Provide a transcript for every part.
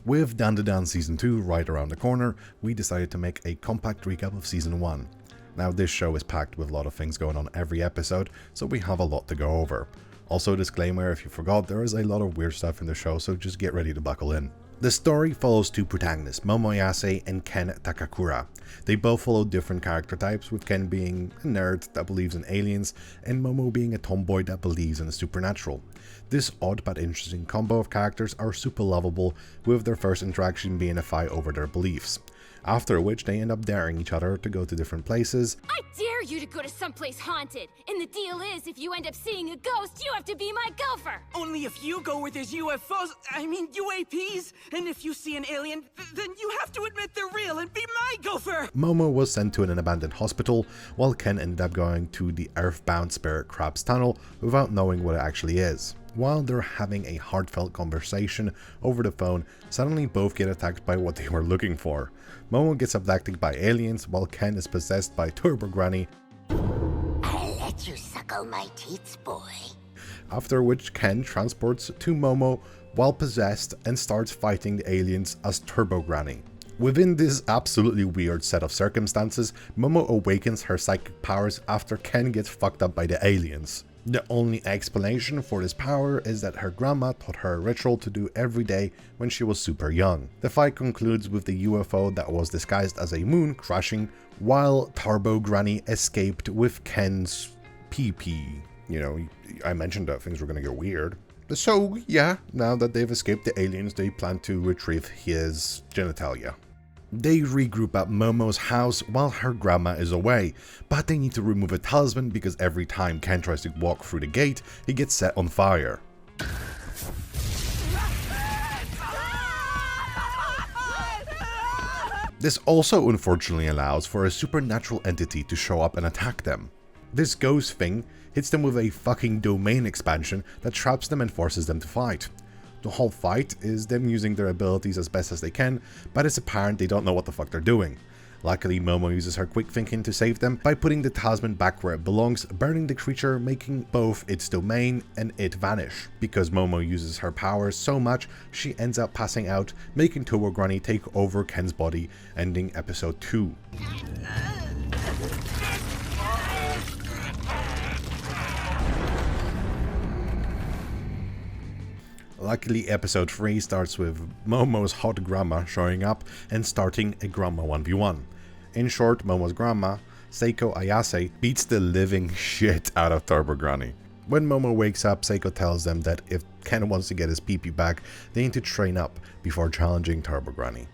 With Dandadan Season 2 right around the corner, we decided to make a compact recap of Season 1. Now this show is packed with a lot of things going on every episode, so we have a lot to go over. Also, disclaimer, if you forgot, there is a lot of weird stuff in the show, so just get ready to buckle in. The story follows two protagonists, Momo Ayase and Ken Takakura. They both follow different character types, with Ken being a nerd that believes in aliens, and Momo being a tomboy that believes in the supernatural. This odd but interesting combo of characters are super lovable, with their first interaction being a fight over their beliefs. After which they end up daring each other to go to different places. I dare you to go to someplace haunted, and the deal is if you end up seeing a ghost, you have to be my gopher! Only if you go with his UAPs, and if you see an alien, then you have to admit they're real and be my gopher! Momo was sent to an abandoned hospital, while Ken ended up going to the Earthbound Spirit Crab's tunnel without knowing what it actually is. While they're having a heartfelt conversation over the phone, suddenly both get attacked by what they were looking for. Momo gets abducted by aliens, while Ken is possessed by Turbo Granny. I'll let you suckle my teats, boy. After which Ken transports to Momo while possessed and starts fighting the aliens as Turbo Granny. Within this absolutely weird set of circumstances, Momo awakens her psychic powers after Ken gets fucked up by the aliens. The only explanation for this power is that her grandma taught her a ritual to do every day when she was super young. The fight concludes with the UFO that was disguised as a moon crashing, while Turbo Granny escaped with Ken's PP. You know, I mentioned that things were gonna get weird. So yeah, now that they've escaped the aliens, they plan to retrieve his genitalia. They regroup at Momo's house while her grandma is away, but they need to remove a talisman because every time Ken tries to walk through the gate, he gets set on fire. This also unfortunately allows for a supernatural entity to show up and attack them. This ghost thing hits them with a fucking domain expansion that traps them and forces them to fight. The whole fight is them using their abilities as best as they can, but it's apparent they don't know what the fuck they're doing. Luckily, Momo uses her quick thinking to save them by putting the talisman back where it belongs, burning the creature, making both its domain and it vanish. Because Momo uses her powers so much, she ends up passing out, making Turbo Granny take over Ken's body, ending episode 2. Luckily, episode 3 starts with Momo's hot grandma showing up and starting a grandma 1v1. In short, Momo's grandma, Seiko Ayase, beats the living shit out of Turbo Granny. When Momo wakes up, Seiko tells them that if Ken wants to get his PP back, they need to train up before challenging Turbo Granny.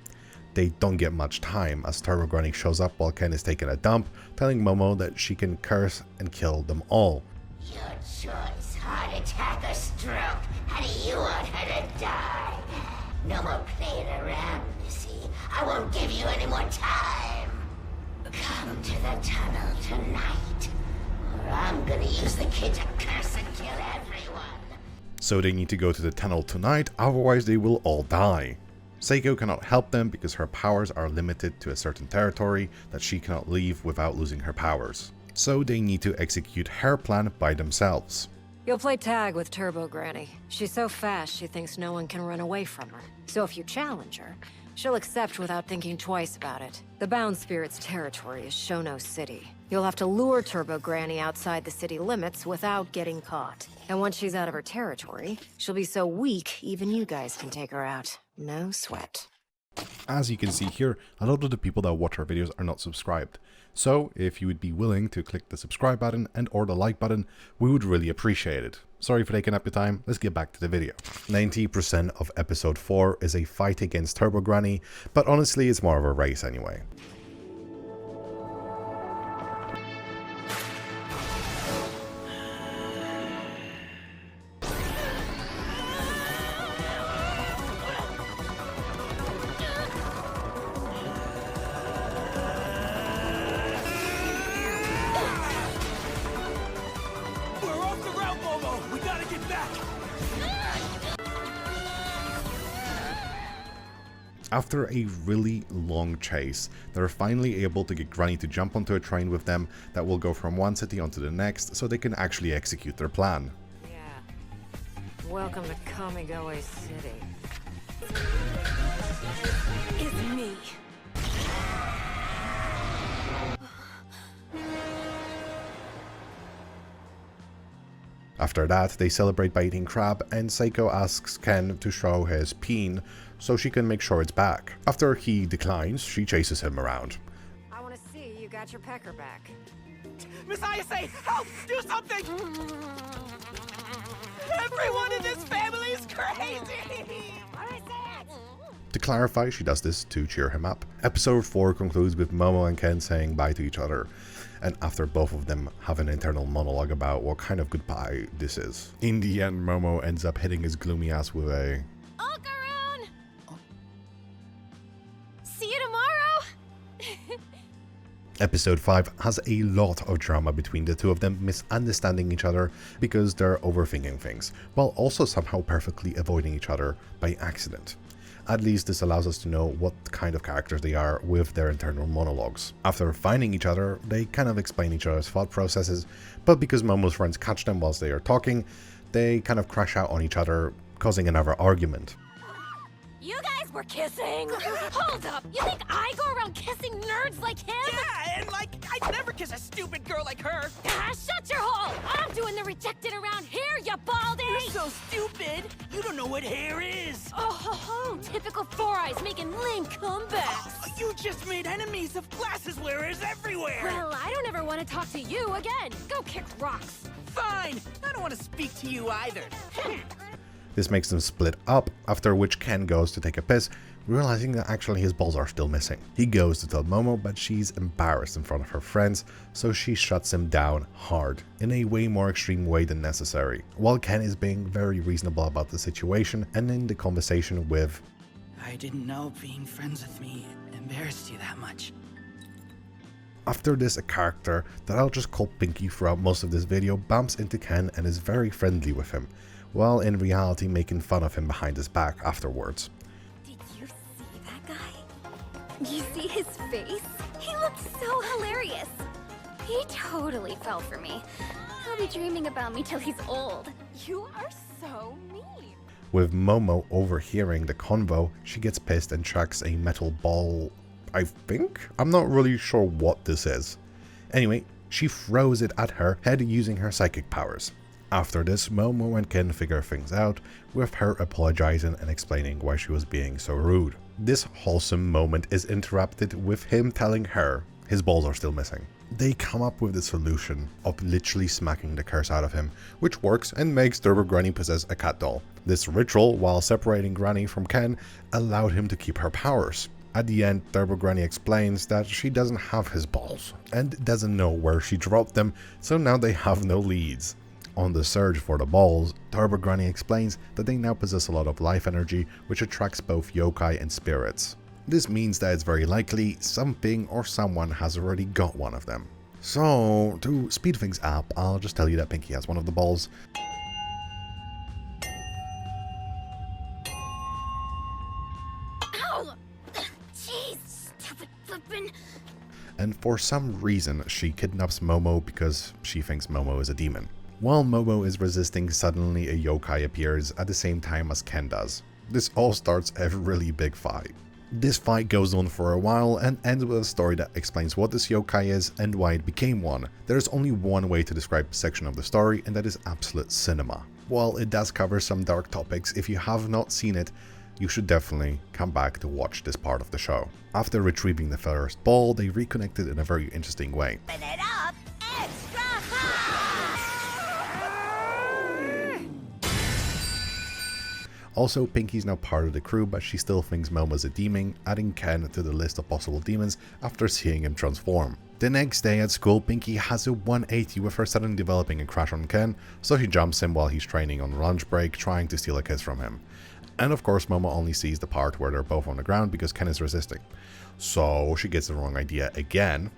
They don't get much time as Turbo Granny shows up while Ken is taking a dump, telling Momo that she can curse and kill them all. Your choice, heart attack or stroke. How do you want her to die? No more playing around, Missy. I won't give you any more time. Come to the tunnel tonight, or I'm gonna use the kid to curse and kill everyone. So they need to go to the tunnel tonight, otherwise they will all die. Seiko cannot help them because her powers are limited to a certain territory that she cannot leave without losing her powers. So they need to execute her plan by themselves. You'll play tag with Turbo Granny. She's so fast she thinks no one can run away from her. So if you challenge her, she'll accept without thinking twice about it. The Bound Spirit's territory is Shono City. You'll have to lure Turbo Granny outside the city limits without getting caught. And once she's out of her territory, she'll be so weak even you guys can take her out. No sweat. As you can see here, a lot of the people that watch our videos are not subscribed. So if you would be willing to click the subscribe button and or the like button, we would really appreciate it. Sorry for taking up your time, let's get back to the video. 90% of episode 4 is a fight against Turbo Granny, but honestly it's more of a race anyway. After a really long chase, they're finally able to get Granny to jump onto a train with them that will go from one city onto the next so they can actually execute their plan. Yeah. Welcome to Kamigawa City. After that, they celebrate by eating crab, and Seiko asks Ken to show his peen so she can make sure it's back. After he declines, she chases him around. I want to see you got your pecker back. Messiah, say, help! Do something! Everyone in this family is crazy! To clarify, she does this to cheer him up. Episode 4 concludes with Momo and Ken saying bye to each other, and after both of them have an internal monologue about what kind of goodbye this is. In the end, Momo ends up hitting his gloomy ass with a Okarun! See you tomorrow! Episode 5 has a lot of drama between the two of them, misunderstanding each other because they're overthinking things, while also somehow perfectly avoiding each other by accident. At least this allows us to know what kind of characters they are with their internal monologues. After finding each other, they kind of explain each other's thought processes, but because Momo's friends catch them whilst they are talking, they kind of crash out on each other, causing another argument. You guys were kissing! Hold up! You think I go around kissing nerds like him? Yeah, and like, I'd never kiss a stupid girl like her! Ah, shut your hole! I'm doing the rejected around here, you baldy! You're so stupid! You don't know what hair is! Oh ho ho! Typical Four Eyes making lame comebacks! You just made enemies of glasses wearers everywhere! Well, I don't ever want to talk to you again! Go kick rocks! Fine! I don't want to speak to you either. This makes them split up, after which Ken goes to take a piss, realizing that actually his balls are still missing. He goes to tell Momo, but she's embarrassed in front of her friends, so she shuts him down hard, in a way more extreme way than necessary, while Ken is being very reasonable about the situation and in the conversation with, I didn't know being friends with me embarrassed you that much. After this, a character that I'll just call Pinky throughout most of this video bumps into Ken and is very friendly with him, while in reality making fun of him behind his back afterwards. Did you see that guy? You see his face? He looked so hilarious. He totally fell for me. He'll be dreaming about me till he's old. You are so mean. With Momo overhearing the convo, she gets pissed and chucks a metal ball, I think? I'm not really sure what this is. Anyway, she throws it at her head using her psychic powers. After this, Momo and Ken figure things out, with her apologizing and explaining why she was being so rude. This wholesome moment is interrupted with him telling her his balls are still missing. They come up with the solution of literally smacking the curse out of him, which works and makes Turbo Granny possess a cat doll. This ritual, while separating Granny from Ken, allowed him to keep her powers. At the end, Turbo Granny explains that she doesn't have his balls and doesn't know where she dropped them, so now they have no leads. On the search for the balls, Turbo Granny explains that they now possess a lot of life energy, which attracts both yokai and spirits. This means that it's very likely something or someone has already got one of them. So, to speed things up, I'll just tell you that Pinky has one of the balls. Ow! Jeez, stupid flippin'. And for some reason, she kidnaps Momo because she thinks Momo is a demon. While Momo is resisting, suddenly a yokai appears at the same time as Ken does. This all starts a really big fight. This fight goes on for a while and ends with a story that explains what this yokai is and why it became one. There's only one way to describe a section of the story, and that is absolute cinema. While it does cover some dark topics, if you have not seen it, you should definitely come back to watch this part of the show. After retrieving the first ball, they reconnected in a very interesting way. Open it up, extra Also, Pinky's now part of the crew, but she still thinks Momo's a demon, adding Ken to the list of possible demons after seeing him transform. The next day at school, Pinky has a 180 with her suddenly developing a crush on Ken, so she jumps him while he's training on lunch break, trying to steal a kiss from him. And of course, Momo only sees the part where they're both on the ground because Ken is resisting. So she gets the wrong idea again.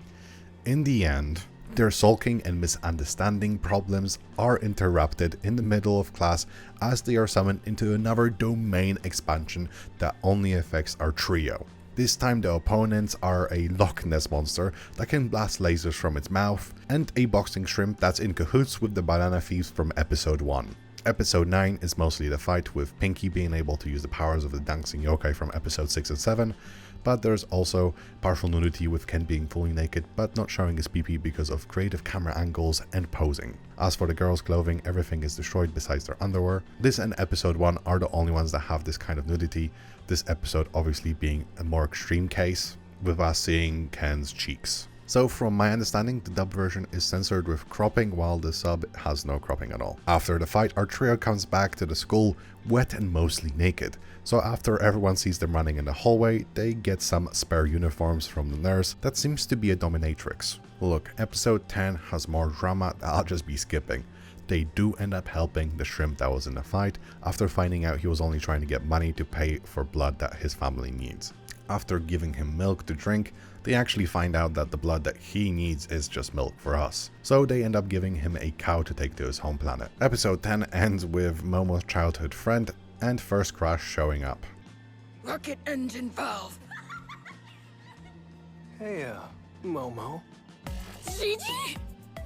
In the end, their sulking and misunderstanding problems are interrupted in the middle of class as they are summoned into another domain expansion that only affects our trio. This time the opponents are a Loch Ness monster that can blast lasers from its mouth, and a boxing shrimp that's in cahoots with the banana thieves from episode 1. Episode 9 is mostly the fight, with Pinky being able to use the powers of the dancing yokai from episode 6 and 7, but there's also partial nudity with Ken being fully naked but not showing his PP because of creative camera angles and posing. As for the girls' clothing, everything is destroyed besides their underwear. This and episode 1 are the only ones that have this kind of nudity, this episode obviously being a more extreme case, with us seeing Ken's cheeks. So from my understanding, the dub version is censored with cropping, while the sub has no cropping at all. After the fight, our trio comes back to the school, wet and mostly naked. So after everyone sees them running in the hallway, they get some spare uniforms from the nurse that seems to be a dominatrix. Look, episode 10 has more drama that I'll just be skipping. They do end up helping the shrimp that was in the fight, after finding out he was only trying to get money to pay for blood that his family needs. After giving him milk to drink, they actually find out that the blood that he needs is just milk for us. So they end up giving him a cow to take to his home planet. Episode 10 ends with Momo's childhood friend and first crush showing up. Rocket engine valve. Hey, Momo. Gigi?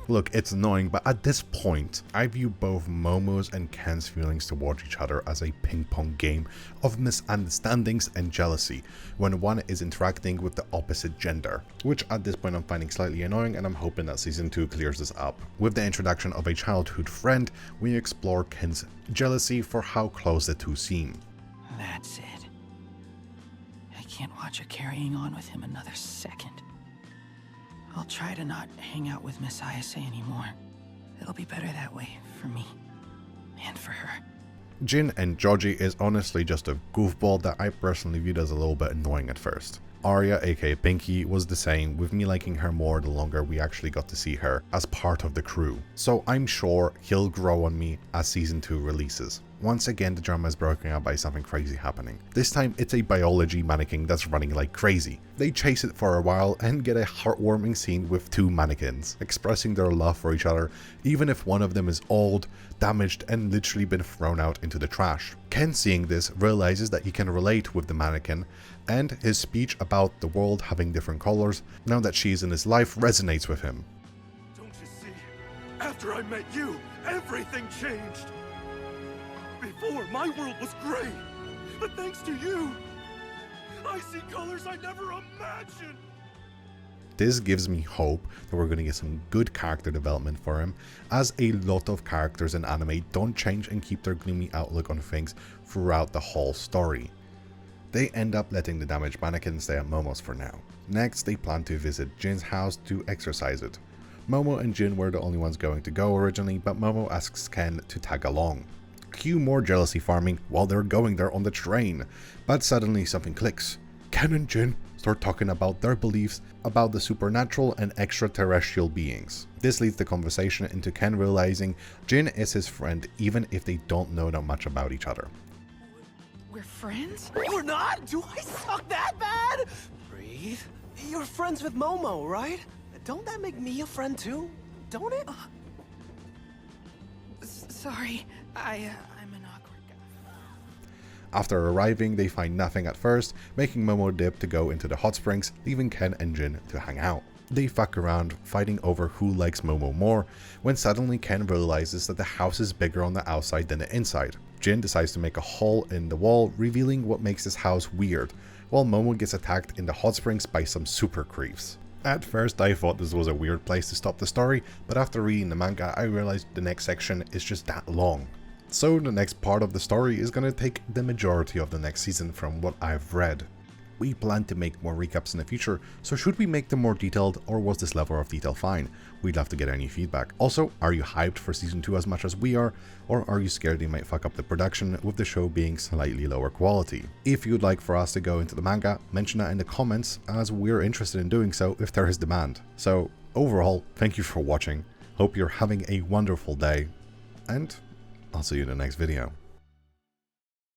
Look, it's annoying, but at this point, I view both Momo's and Ken's feelings towards each other as a ping-pong game of misunderstandings and jealousy, when one is interacting with the opposite gender, which at this point I'm finding slightly annoying, and I'm hoping that season 2 clears this up. With the introduction of a childhood friend, we explore Ken's jealousy for how close the two seem. That's it. I can't watch her carrying on with him another second. I'll try to not hang out with Miss Ayase anymore. It'll be better that way, for me. And for her. Jin and Joji is honestly just a goofball that I personally viewed as a little bit annoying at first. Arya, aka Pinky, was the same, with me liking her more the longer we actually got to see her as part of the crew. So I'm sure he'll grow on me as season 2 releases. Once again, the drama is broken up by something crazy happening. This time it's a biology mannequin that's running like crazy. They chase it for a while and get a heartwarming scene with two mannequins expressing their love for each other, even if one of them is old, damaged and literally been thrown out into the trash. Ken, seeing this, realizes that he can relate with the mannequin, and his speech about the world having different colors now that she's in his life resonates with him. Don't you see? After I met you, everything changed. Before, my world was gray, but thanks to you, I see colors I never imagined. This gives me hope that we're going to get some good character development for him, as a lot of characters in anime don't change and keep their gloomy outlook on things throughout the whole story. They end up letting the damaged mannequin stay at Momo's for now. Next, they plan to visit Jin's house to exercise it. Momo and Jin were the only ones going to go originally, but Momo asks Ken to tag along. Cue more jealousy farming while they're going there on the train, but suddenly something clicks. Ken and Jin start talking about their beliefs about the supernatural and extraterrestrial beings. This leads the conversation into Ken realizing Jin is his friend even if they don't know that much about each other. We're friends? We're not? Do I suck that bad? Breathe. You're friends with Momo, right? Don't that make me a friend too? Don't it? Sorry, I'm an awkward guy. After arriving, they find nothing at first, making Momo dip to go into the hot springs, leaving Ken and Jin to hang out. They fuck around, fighting over who likes Momo more, when suddenly Ken realizes that the house is bigger on the outside than the inside. Jin decides to make a hole in the wall, revealing what makes this house weird, while Momo gets attacked in the hot springs by some super creeps. At first I thought this was a weird place to stop the story, but after reading the manga I realized the next section is just that long. So the next part of the story is gonna take the majority of the next season from what I've read. We plan to make more recaps in the future, so should we make them more detailed, or was this level of detail fine? We'd love to get any feedback. Also, are you hyped for season 2 as much as we are, or are you scared they might fuck up the production with the show being slightly lower quality? If you'd like for us to go into the manga, mention that in the comments, as we're interested in doing so if there is demand. So overall, thank you for watching, hope you're having a wonderful day, and I'll see you in the next video.